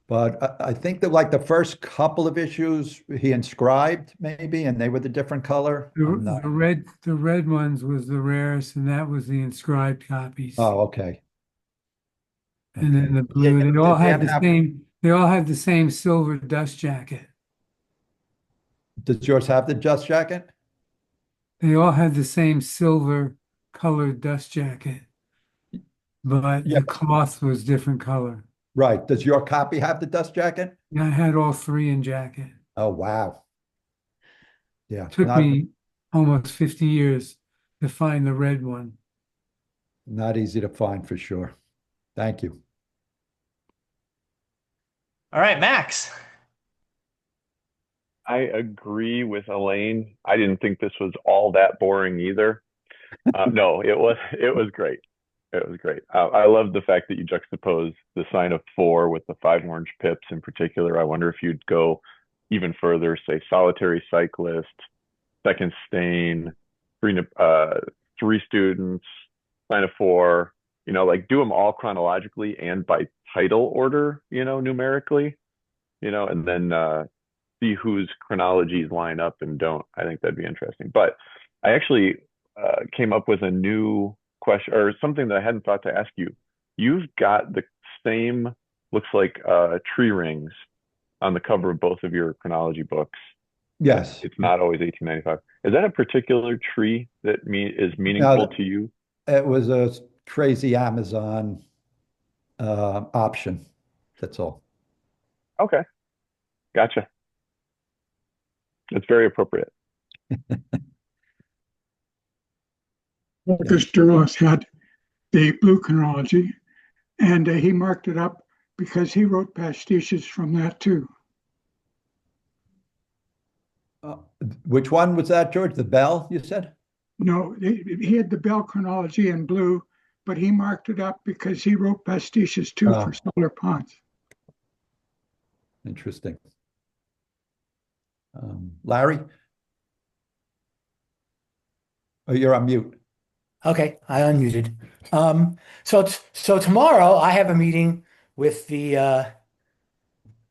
but I think that like the first couple of issues he inscribed maybe, and they were the different color. I'm not. The red ones was the rarest, and that was the inscribed copies. Oh, okay. And then the Yeah, blue, they all had Dan the same, they all had the same silver dust jacket. does yours have the dust jacket? They all had the same silver colored dust jacket, but Yeah, the cloth was different color. right. Does your copy have the dust jacket? And I had all 3 in jacket. Oh, wow. Yeah, Took me almost 50 years to find the red one. not easy to find for sure. Thank you. All right, Max. I agree with Elaine. I didn't think this was all that boring either. No, it was great. It was great. I love the fact that you juxtapose the sign of 4 with the 5 orange pips in particular. I wonder if you'd go even further, say solitary cyclist, second stain, 3 students, sign of 4. Like do them all chronologically and by title order, numerically, and then see whose chronologies line up and don't. I think that'd be interesting. But I actually came up with a new question or something that I hadn't thought to ask you. You've got the same, looks like tree rings on the cover of both of your chronology books. Yes. It's not always 1895. Is that a particular tree that is meaningful to you? It was a crazy Amazon option. That's all. Okay. Gotcha. It's very appropriate. Walter Sterlos had the blue chronology, and he marked it up because he wrote pastiches from that too. Which one was that, George? The Bell, you said? No, he had the Bell chronology in blue, but he marked it up because he wrote pastiches too for Solar Ponds. Interesting. Larry? Oh, you're on mute. Okay, I unmuted. So tomorrow I have a meeting with the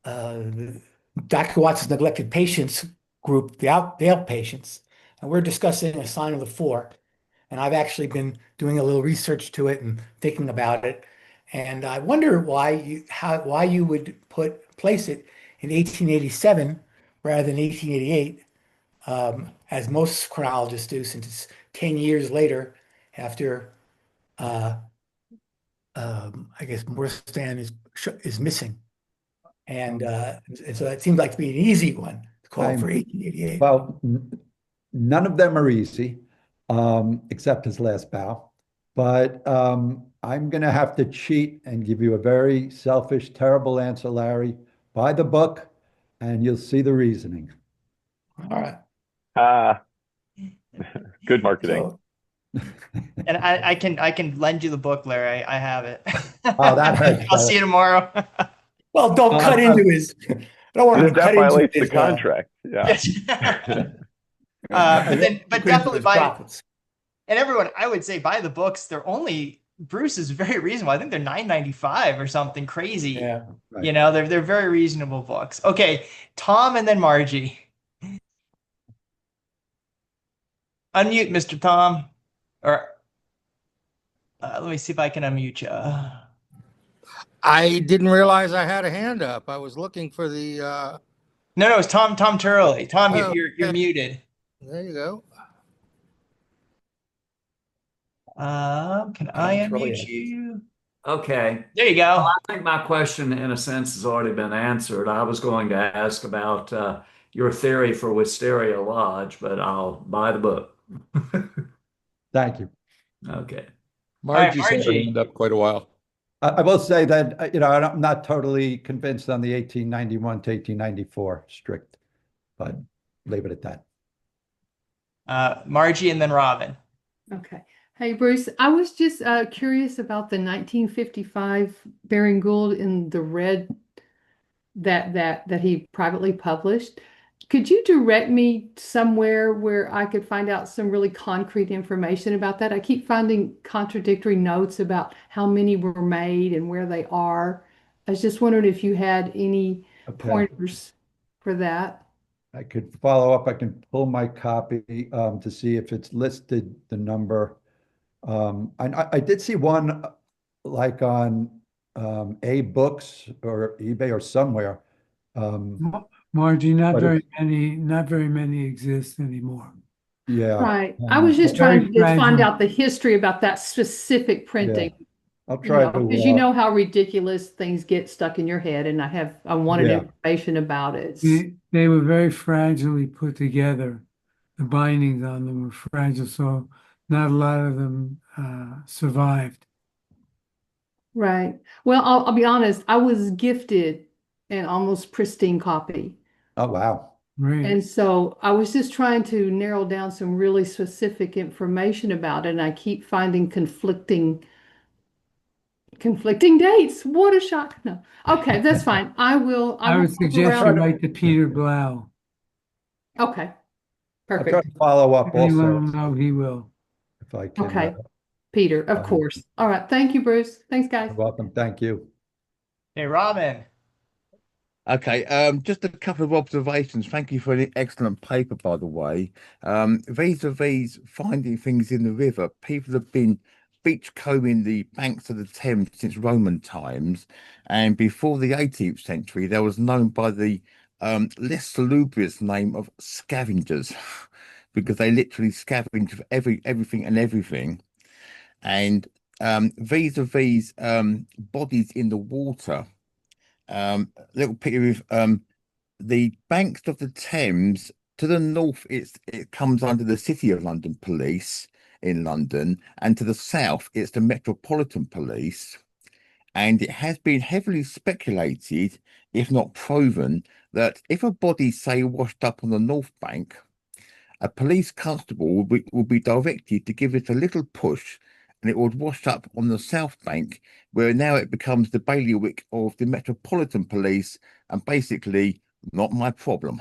Dr. Watson's neglected patients group, the outpatients, and we're discussing a sign of the 4. And I've actually been doing a little research to it and thinking about it. And I wonder why you would place it in 1887 rather than 1888, as most chronologists do, since it's 10 years later after I guess Morstan is missing. And so it seemed like to be an easy one to call for I'm 1888. well, none of them are easy, except his last bow. But I'm going to have to cheat and give you a very selfish, terrible answer, Larry. Buy the book, and you'll see the reasoning. All right. Ah, good marketing. So And I can lend you the book, Larry. I have it. Oh, that hurts. I'll see you tomorrow. well, don't cut into his. I don't want to That cut into violates the his contract. Yeah. Yes. But cut into definitely his buy. profits. And everyone, I would say buy the books. They're only Bruce is very reasonable. I think they're $9.95 or something crazy. Yeah. Right. You know, they're very reasonable books. Okay, Tom and then Margie. Unmute, Mr. Tom. Or let me see if I can unmute you. I didn't realize I had a hand up. I was looking for the No, it's Tom Turley. Tom, Oh, you're muted. there you go. Can I unmute Brilliant. you? Okay. There you go. I think my question, in a sense, has already been answered. I was going to ask about your theory for Wisteria Lodge, but I'll buy the book. Thank you. Okay. Margie's had her Margie. hand up quite a while. I will say that, I'm not totally convinced on the 1891 to 1894 strict, but leave it at that. Margie and then Robin. Okay. Hey, Bruce, I was just curious about the 1955 Baring Gould in the red that he privately published. Could you direct me somewhere where I could find out some really concrete information about that? I keep finding contradictory notes about how many were made and where they are. I was just wondering if you had any Okay. pointers for that. I could follow up. I can pull my copy to see if it's listed the number. I did see one like on A Books or eBay or somewhere. Margie, But not very many exist anymore. Yeah. Right. I was just Very trying to just find fragile. out the history about that specific printing. I'll try to. Because you know how ridiculous things get stuck in your head, and I wanted Yeah. information about it. They were very fragilely put together. The bindings on them were fragile, so not a lot of them survived. Right. Well, I'll be honest, I was gifted an almost pristine copy. Oh, wow. Great. And so I was just trying to narrow down some really specific information about it, and I keep finding conflicting dates. What a shock. No. Okay, that's fine. I will would look suggest you around. write to Peter Blau. Okay. I'll try Perfect. to follow up If anyone will also know, he will. if I can. Okay. Peter, of course. All right. Thank you, Bruce. Thanks, guys. You're welcome. Thank you. Hey, Robin. Okay, just a couple of observations. Thank you for the excellent paper, by the way. Vis-a-vis finding things in the river, people have been beach combing the banks of the Thames since Roman times, and before the 18th century, they was known by the less salubrious name of scavengers, because they literally scavenged for everything and everything. And vis-a-vis bodies in the water. Little picture of the banks of the Thames. To the north, it comes under the City of London Police in London, and to the south, it's the Metropolitan Police. And it has been heavily speculated, if not proven, that if a body, say, washed up on the North Bank, a police constable will be directed to give it a little push, and it would wash up on the South Bank, where now it becomes the bailiwick of the Metropolitan Police, and basically not my problem.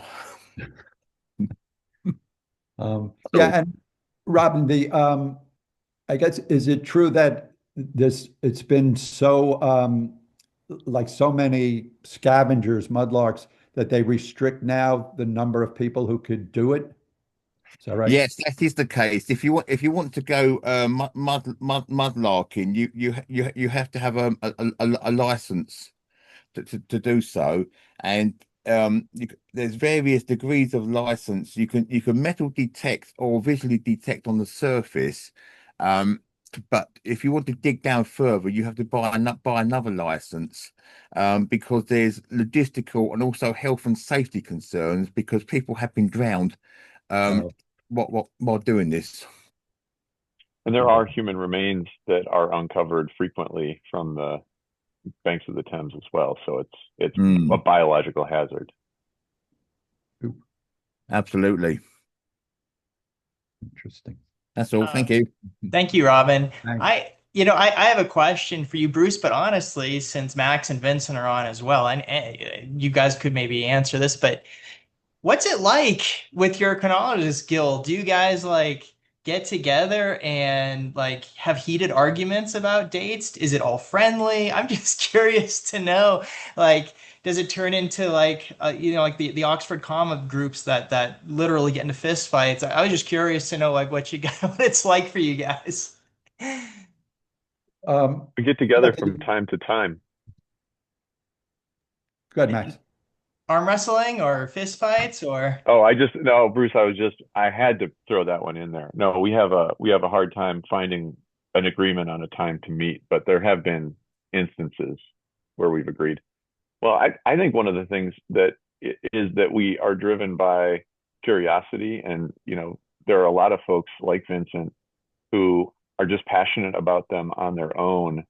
Yeah, and Robin, I guess, is it true that it's been so like so many scavengers, mudlarks, that they restrict now the number of people who could do it? Is that right? Yes, that is the case. If you want to go mudlarking, you have to have a license to do so, and there's various degrees of license. You can metal detect or visually detect on the surface, but if you want to dig down further, you have to buy another license, because there's logistical and also health and safety concerns because people have been drowned while doing this. And there are human remains that are uncovered frequently from the banks of the Thames as well. So it's a biological hazard. Absolutely. Interesting. That's all. Thank you. Thank you, Robin. Thanks. I have a question for you, Bruce, but honestly, since Max and Vincent are on as well, and you guys could maybe answer this, but what's it like with your chronologist guild? Do you guys like get together and like have heated arguments about dates? Is it all friendly? I'm just curious to know, like, does it turn into like like the Oxford comma groups that literally get into fist fights? I was just curious to know like what what it's like for you guys. We get together from time to time. Go ahead, Max. Arm wrestling or fist fights or? Oh, no, Bruce, I had to throw that one in there. No, we have a hard time finding an agreement on a time to meet, but there have been instances where we've agreed. Well, I think one of the things that is that we are driven by curiosity, and there are a lot of folks like Vincent who are just passionate about them on their own,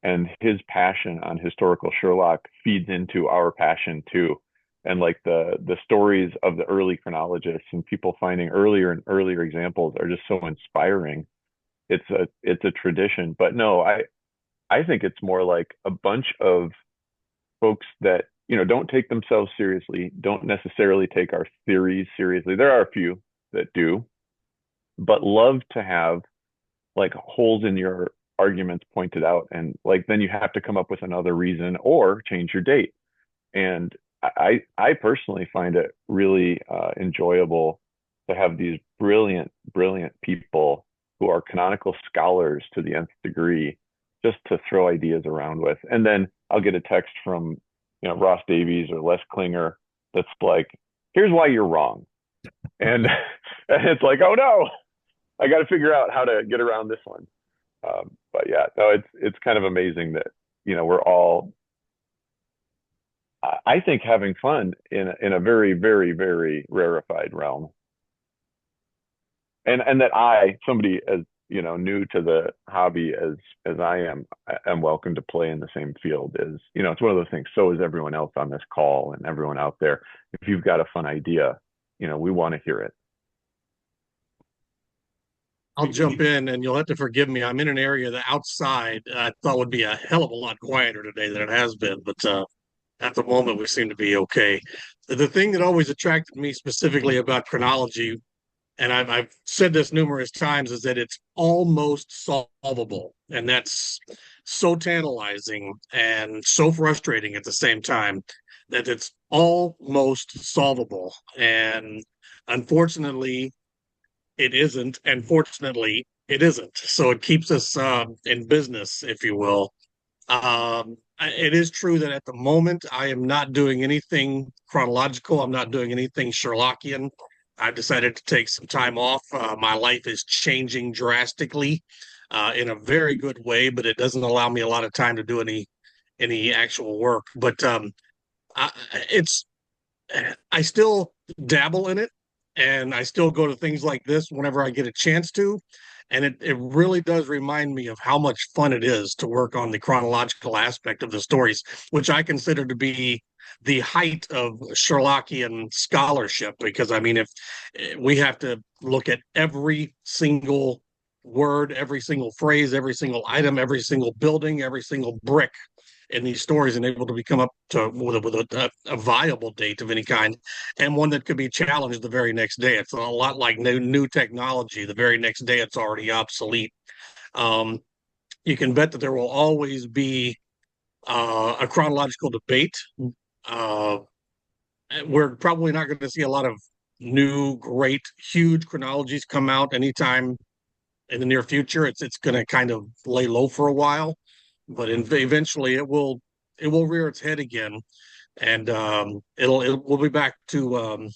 and his passion on historical Sherlock feeds into our passion too. And like the stories of the early chronologists and people finding earlier and earlier examples are just so inspiring. It's a tradition. But no, I think it's more like a bunch of folks that don't take themselves seriously, don't necessarily take our theories seriously. There are a few that do, but love to have like holes in your arguments pointed out, and like then you have to come up with another reason or change your date. And I personally find it really enjoyable to have these brilliant people who are canonical scholars to the nth degree, just to throw ideas around with. And then I'll get a text from Ross Davies or Les Klinger that's like, "Here's why you're wrong," and it's like, "Oh no, I got to figure out how to get around this one." But yeah, no, it's kind of amazing that we're all, I think, having fun in a very, very, very rarefied realm. And that somebody as new to the hobby as I am welcome to play in the same field. It's one of those things. So is everyone else on this call and everyone out there. If you've got a fun idea, we want to hear it. I'll jump in, and you'll have to forgive me. I'm in an area that outside I thought would be a hell of a lot quieter today than it has been, but at the moment we seem to be okay. The thing that always attracted me specifically about chronology, and I've said this numerous times, is that it's almost solvable, and that's so tantalizing and so frustrating at the same time, that it's almost solvable. And unfortunately, it isn't, and fortunately, it isn't. So it keeps us in business, if you will. It is true that at the moment I am not doing anything chronological. I'm not doing anything Sherlockian. I've decided to take some time off. My life is changing drastically in a very good way, but it doesn't allow me a lot of time to do any actual work. But I still dabble in it, and I still go to things like this whenever I get a chance to. And it really does remind me of how much fun it is to work on the chronological aspect of the stories, which I consider to be the height of Sherlockian scholarship. Because I mean, if we have to look at every single word, every single phrase, every single item, every single building, every single brick in these stories, and able to come up with a viable date of any kind, and one that could be challenged the very next day. It's a lot like new technology. The very next day, it's already obsolete. You can bet that there will always be a chronological debate. We're probably not going to see a lot of new, great, huge chronologies come out anytime in the near future. It's going to kind of lay low for a while, but eventually it will rear its head again, and we'll be back to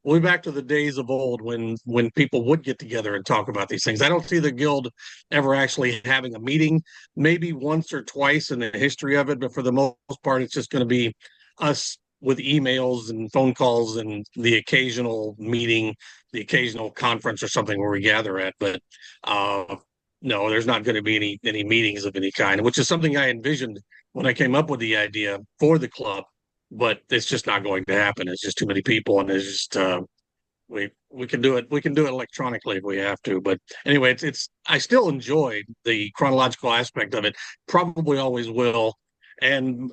we'll be back to the days of old when people would get together and talk about these things. I don't see the guild ever actually having a meeting, maybe once or twice in the history of it, but for the most part, it's just going to be us with emails and phone calls and the occasional meeting, the occasional conference or something where we gather at. But no, there's not going to be any meetings of any kind, which is something I envisioned when I came up with the idea for the club. But it's just not going to happen. It's just too many people, and it's just we can do it. We can do it electronically if we have to. But anyway, it's I still enjoy the chronological aspect of it. Probably always will. And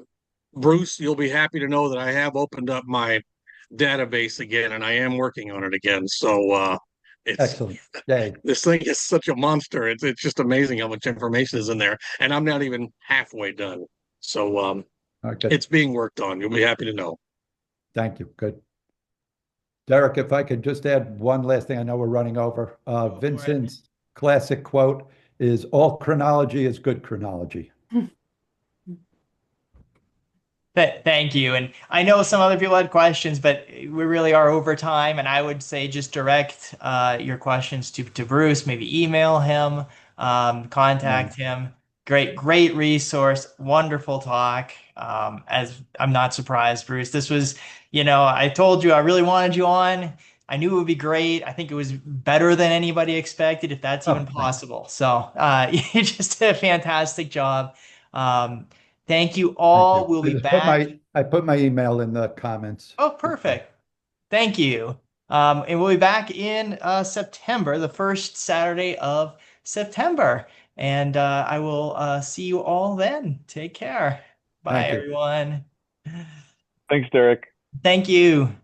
Bruce, you'll be happy to know that I have opened up my database again, and I am working on it again. So it's Excellent. Yay. this thing is such a monster. It's just amazing how much information is in there, and I'm not even halfway done. So Okay. it's being worked on. You'll be happy to know. Thank you. Good. Derek, if I could just add one last thing, I know we're running over. Vincent's classic quote is, "All chronology is good chronology." Thank you. And I know some other people had questions, but we really are over time. And I would say just direct your questions to Bruce, maybe email him, contact him. Great resource. Wonderful talk. As I'm not surprised, Bruce. This was, I told you I really wanted you on. I knew it would be great. I think it was better than anybody expected, if that's even possible. So you just did a fantastic job. Thank you Thank all. you. We'll be back. I put my email in the comments. Oh, perfect. Thank you. And we'll be back in September, the first Saturday of September. And I will see you all then. Take care. Bye, Thank you. everyone. Thanks, Derek. Thank you.